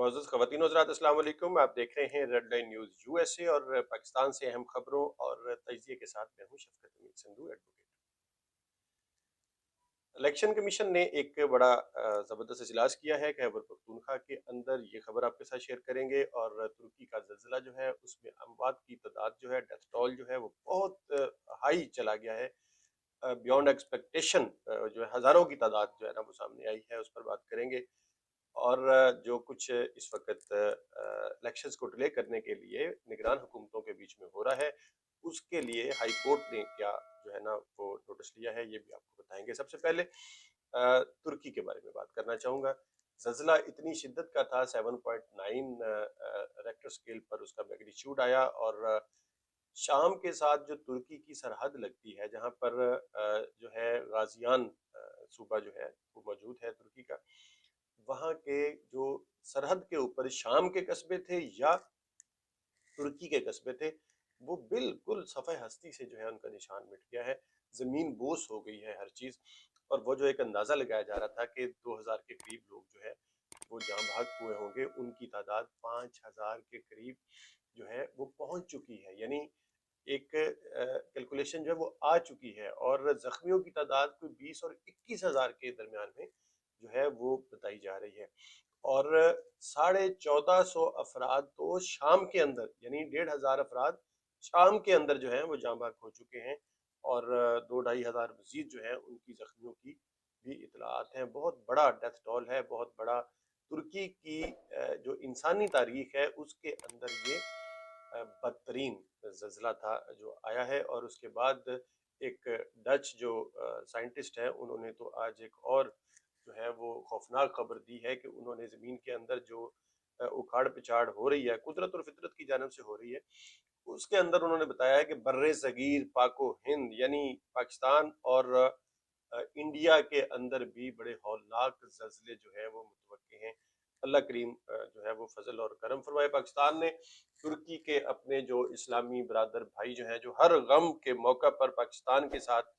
मुअज़्ज़ज़ ख़वातीन और हज़रात अस्सलाम वालेकुम। आप देख रहे हैं रेड लाइन न्यूज़ यूएसए और पाकिस्तान से अहम खबरों और तजिए के साथ मैं हूँ शफ़क़त अमीन संधू एडवोकेट। इलेक्शन कमीशन ने एक बड़ा ज़बरदस्त इजलास किया है खैबर पख्तूनख्वा के अंदर। ये खबर आपके साथ शेयर करेंगे। और तुर्की का ज़लज़ला जो है उसमें अमवात की तादाद जो है, डेथ टोल जो है वो बहुत हाई चला गया है, बियॉन्ड एक्सपेक्टेशन। जो है हज़ारों की तादाद जो है ना वो सामने आई है, उस पर बात करेंगे। और जो कुछ इस वक्त इलेक्शंस को डिले करने के लिए निगरान हुकूमतों के बीच में हो रहा है, उसके लिए हाई कोर्ट ने क्या जो है ना वो नोटिस लिया है, ये भी आपको बताएंगे। सबसे पहले तुर्की के बारे में बात करना चाहूँगा। ज़लज़ला इतनी शिद्दत का था, 7.9 रेक्टर स्केल पर उसका मैग्नीट्यूड आया। और शाम के साथ जो तुर्की की सरहद लगती है, जहाँ पर जो है गाजियान सूबा जो है वो मौजूद है तुर्की का, वहाँ के जो सरहद के ऊपर शाम के कस्बे थे या तुर्की के कस्बे थे, वो बिल्कुल सफ़े हस्ती से जो है उनका निशान मिट गया है। ज़मीन बोस हो गई है हर चीज़। और वो जो एक अंदाज़ा लगाया जा रहा था कि 2000 के करीब लोग जो है वो जाँ भाग हुए होंगे, उनकी तादाद 5000 के करीब जो है वो पहुँच चुकी है। यानी एक कैलकुलेशन जो है वो आ चुकी है। और ज़ख्मियों की तादाद कोई 20 और 21,000 के दरमियान में जो है वो बताई जा रही है। और 1450 अफराद तो शाम के अंदर, यानी 1500 अफराद शाम के अंदर जो है वो जाँ बाग हो चुके हैं। और 2-2,500 मजीद जो है उनकी जख्मियों की भी इतलात हैं। बहुत बड़ा डेथ टोल है, बहुत बड़ा तुर्की की जो इंसानी तारीख है उसके अंदर ये बदतरीन ज़लज़ला था जो आया है। और उसके बाद एक डच जो साइंटिस्ट है, उन्होंने तो आज एक और जो है वो खौफनाक खबर दी है कि उन्होंने ज़मीन के अंदर जो उखाड़ पिछाड़ हो रही है, कुदरत और फितरत की जानब से हो रही है, उसके अंदर उन्होंने बताया है कि बर्रे सगीर पाको हिंद यानी पाकिस्तान और इंडिया के अंदर भी बड़े हौलनाक ज़लज़ले जो है वो मुतवक्के हैं। अल्लाह करीम जो है वो फजल और करम फरमाए। पाकिस्तान ने तुर्की के अपने जो इस्लामी बरादर भाई जो हैं, जो हर गम के मौका पर पाकिस्तान के साथ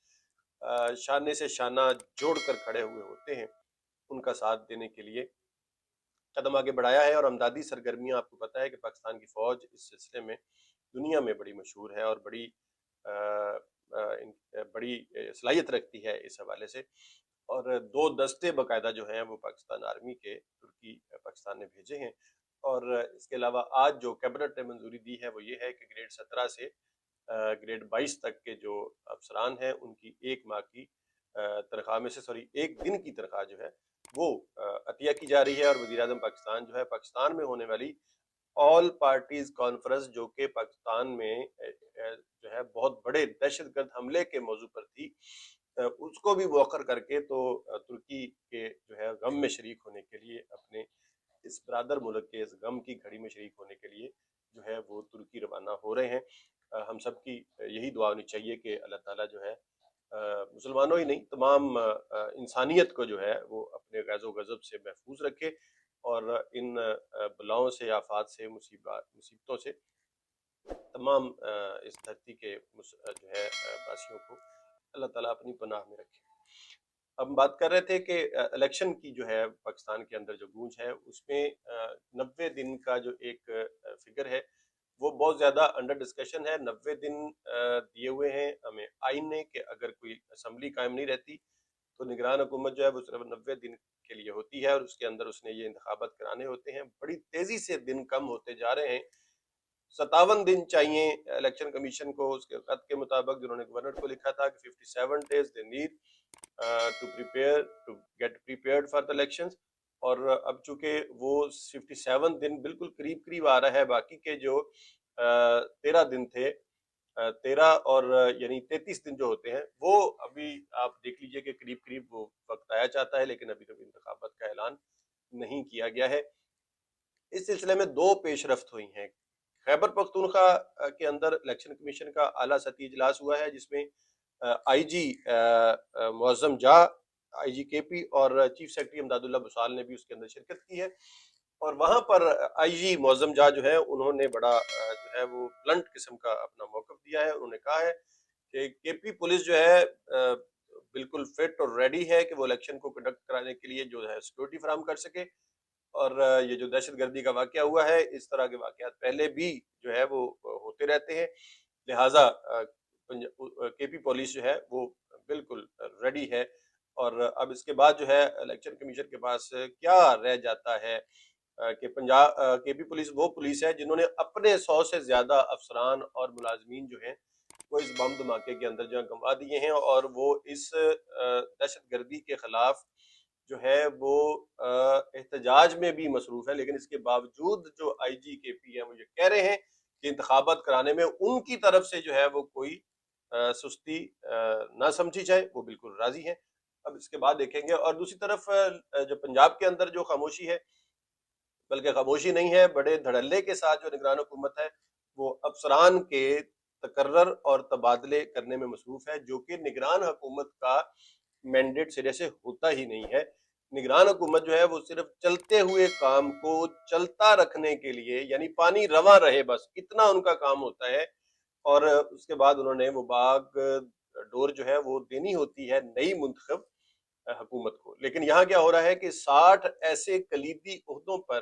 शाने से शाना जोड़ कर खड़े हुए होते हैं, उनका साथ देने के लिए कदम आगे बढ़ाया है। और अमदादी सरगर्मियाँ, आपको पता है कि पाकिस्तान की फ़ौज इस सिलसिले में दुनिया में बड़ी मशहूर है और बड़ी बड़ी सलाहियत रखती है इस हवाले से। और 2 दस्ते बाकायदा जो हैं वो पाकिस्तान आर्मी के तुर्की पाकिस्तान ने भेजे हैं। और इसके अलावा आज जो कैबिनेट ने मंजूरी दी है वो ये है कि ग्रेड 17 से ग्रेड 22 तक के जो अफसरान हैं उनकी 1 माह की तनख्वाह में से, सॉरी 1 दिन की तनख्वाह जो है वो अतिया की जा रही है। और वज़ीर आज़म पाकिस्तान जो है, पाकिस्तान में होने वाली ऑल पार्टीज कॉन्फ्रेंस जो कि पाकिस्तान में जो है बहुत बड़े दहशतगर्द हमले के मौजू पर थी, उसको भी मौखर करके तो तुर्की के जो है गम में शरीक होने के लिए, अपने इस बरादर मुल्क के इस गम की घड़ी में शरीक होने के लिए जो है वो तुर्की रवाना हो रहे हैं। हम सब की यही दुआ होनी चाहिए कि अल्लाह ताला जो है मुसलमानों ही नहीं, तमाम इंसानियत को जो है वो अपने गैज़ो गज़ब से महफूज रखे। और इन बलाओं से, आफात से, मुसीबतों से तमाम इस धरती के जो है वासियों को अल्लाह ताला अपनी पनाह में रखे। हम बात कर रहे थे कि इलेक्शन की जो है पाकिस्तान के अंदर जो गूंज है उसमें 90 दिन का जो एक फिगर है वो बहुत ज़्यादा अंडर डिस्कशन है। 90 दिन दिए हुए हैं हमें आइन ने कि अगर कोई असम्बली कायम नहीं रहती तो निगरान हुकूमत जो है वो सिर्फ 90 दिन के लिए होती है और उसके अंदर उसने ये इंतखाबात कराने होते हैं। बड़ी तेजी से दिन कम होते जा रहे हैं। 57 दिन चाहिए इलेक्शन कमीशन को, उसके खत के मुताबिक जिन्होंने गवर्नर को लिखा था कि 57 days they need to get prepared for the elections. और अब चूंकि वो 57 दिन बिल्कुल करीब करीब आ रहा है, बाकी के जो 13 दिन थे, 13 और यानी 33 दिन जो होते हैं वो अभी आप देख लीजिए कि करीब करीब वो वक्त आया चाहता है, लेकिन अभी तक इंतखाबात का ऐलान नहीं किया गया है। इस सिलसिले में 2 पेशरफ्त हुई हैं। खैबर पख्तूनख्वा के अंदर इलेक्शन कमीशन का आला सतही इजलास हुआ है, जिसमें आईजी मुअज़्ज़म जा, आईजी केपी और चीफ सेक्रेटरी इमदादुल्लाह बुसाल ने भी उसके अंदर शिरकत की है। और वहां पर आईजी मुअज़्ज़म जा जो है उन्होंने बड़ा जो है वो ब्लंट किस्म का अपना मौक़िफ़ दिया है। उन्होंने कहा है कि केपी पुलिस जो है बिल्कुल फिट और रेडी है कि वो इलेक्शन को कंडक्ट कराने के लिए जो है सिक्योरिटी फराहम कर सके। और ये जो दहशतगर्दी का वाक़या हुआ है, इस तरह के वाक़यात पहले भी जो है वो होते रहते हैं। लिहाज़ा केपी पुलिस जो है वो बिल्कुल रेडी है और अब इसके बाद जो है इलेक्शन कमीशन के पास क्या रह जाता है कि केपी पुलिस वो पुलिस है जिन्होंने अपने 100 से ज़्यादा अफसरान और मुलाज़मीन जो हैं, वो इस बम धमाके के अंदर जो है गँवा दिए हैं और वो इस दहशतगर्दी के खिलाफ जो है वो एहतजाज में भी मसरूफ़ है। लेकिन इसके बावजूद जो आईजी केपी हैं वो ये कह रहे हैं कि इंतखाबात कराने में उनकी तरफ से जो है वो कोई सुस्ती ना समझी जाए, वो बिल्कुल राज़ी हैं। अब इसके बाद देखेंगे और दूसरी तरफ जो पंजाब के अंदर जो खामोशी है, बल्कि खामोशी नहीं है, बड़े धड़ल्ले के साथ जो निगरान हुकूमत है, वो अफसरान के तकर्रर और तबादले करने में मसरूफ़ है, जो कि निगरान हुकूमत का मैंडेट सिरे से होता ही नहीं है। निगरान हुकूमत जो है वो सिर्फ़ चलते हुए काम को चलता रखने के लिए यानी पानी रवा रहे बस, इतना उनका काम होता है और उसके बाद उन्होंने वो बाग डोर जो है वो देनी होती है नई मुंतखब हुकूमत को। लेकिन यहाँ क्या हो रहा है कि 60 ऐसे कलीदी ओहदों पर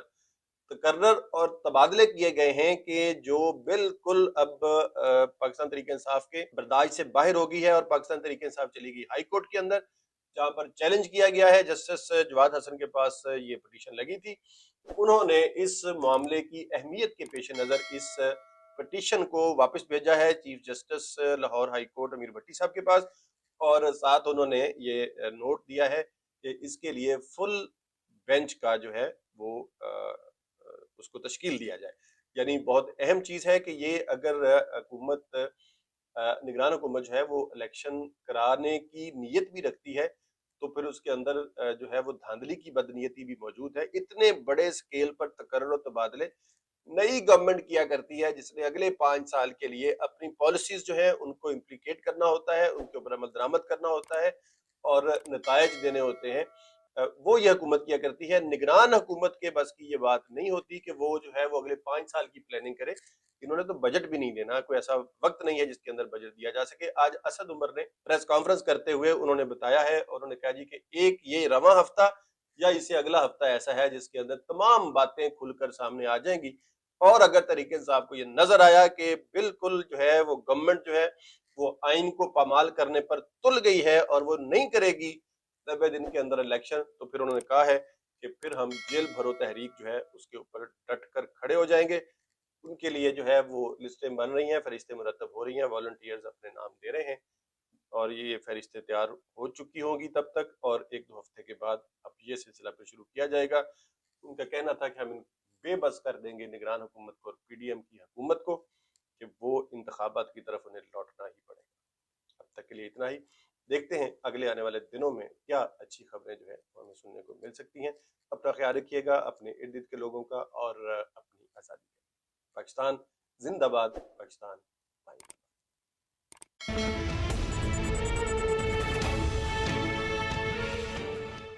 तकर्रर और तबादले किए गए हैं कि जो बिल्कुल अब पाकिस्तान तहरीक-ए-इंसाफ के बर्दाश्त से बाहर हो गई है और पाकिस्तान तहरीक-ए-इंसाफ चली गई हाई कोर्ट के अंदर, जहाँ पर चैलेंज किया गया है। जस्टिस जवाद हसन के पास ये पिटीशन लगी थी। उन्होंने इस मामले की अहमियत के पेश नज़र इस पिटीशन को वापस भेजा है chief justice Lahore high court अमीर भट्टी साहब के पास और साथ उन्होंने ये नोट दिया है कि इसके लिए फुल बेंच का जो है वो उसको तश्कील दिया जाए। यानी बहुत अहम चीज़ है कि ये अगर हुकूमत निगरान हुकूमत जो है वो इलेक्शन कराने की नीयत भी रखती है, तो फिर उसके अंदर जो है वो धांधली की बदनीयती भी मौजूद है। इतने बड़े स्केल पर तकर्रुर और तबादले नई गवर्नमेंट किया करती है जिसने अगले 5 साल के लिए अपनी पॉलिसीज़ जो है उनको इम्प्लीकेट करना होता है, उनके ऊपर अमल दरामद करना होता है और नतायज देने होते हैं। वो ये हुकूमत किया करती है। निगरान हुकूमत के बस की ये बात नहीं होती कि वो जो है वो अगले 5 साल की प्लानिंग करे। इन्होंने तो बजट भी नहीं देना, कोई ऐसा वक़्त नहीं है जिसके अंदर बजट दिया जा सके। आज असद उमर ने प्रेस कॉन्फ्रेंस करते हुए उन्होंने बताया है और उन्होंने कहा जी कि एक ये रवां हफ्ता या इससे अगला हफ्ता ऐसा है जिसके अंदर तमाम बातें खुलकर सामने आ जाएँगी और अगर तरीके से आपको ये नज़र आया कि बिल्कुल जो है वो गवर्नमेंट जो है वो आइन को पामाल करने पर तुल गई है और वो नहीं करेगी 90 दिन के अंदर इलेक्शन, तो फिर उन्होंने कहा है कि फिर हम जेल भरो तहरीक जो है उसके ऊपर डट कर खड़े हो जाएंगे। उनके लिए जो है वो लिस्टें बन रही हैं, फरिश्तें मुरतब हो रही हैं, वॉलंटियर्स अपने नाम दे रहे हैं और ये फरिश्तें तैयार हो चुकी होंगी तब तक और 1-2 हफ्ते के बाद अब ये सिलसिला फिर शुरू किया जाएगा। उनका कहना था कि हम इन बेबस कर देंगे निगरान हुकूमत को और पीडीएम की हुकूमत को कि वो इंतखाबात की तरफ उन्हें लौटना ही पड़ेगा। अब तक के लिए इतना ही। देखते हैं अगले आने वाले दिनों में क्या अच्छी खबरें जो है वो हमें सुनने को मिल सकती हैं। अपना ख्याल रखिएगा, अपने इर्द-गिर्द के लोगों का और अपनी आज़ादी का। पाकिस्तान ज़िंदाबाद, पाकिस्तान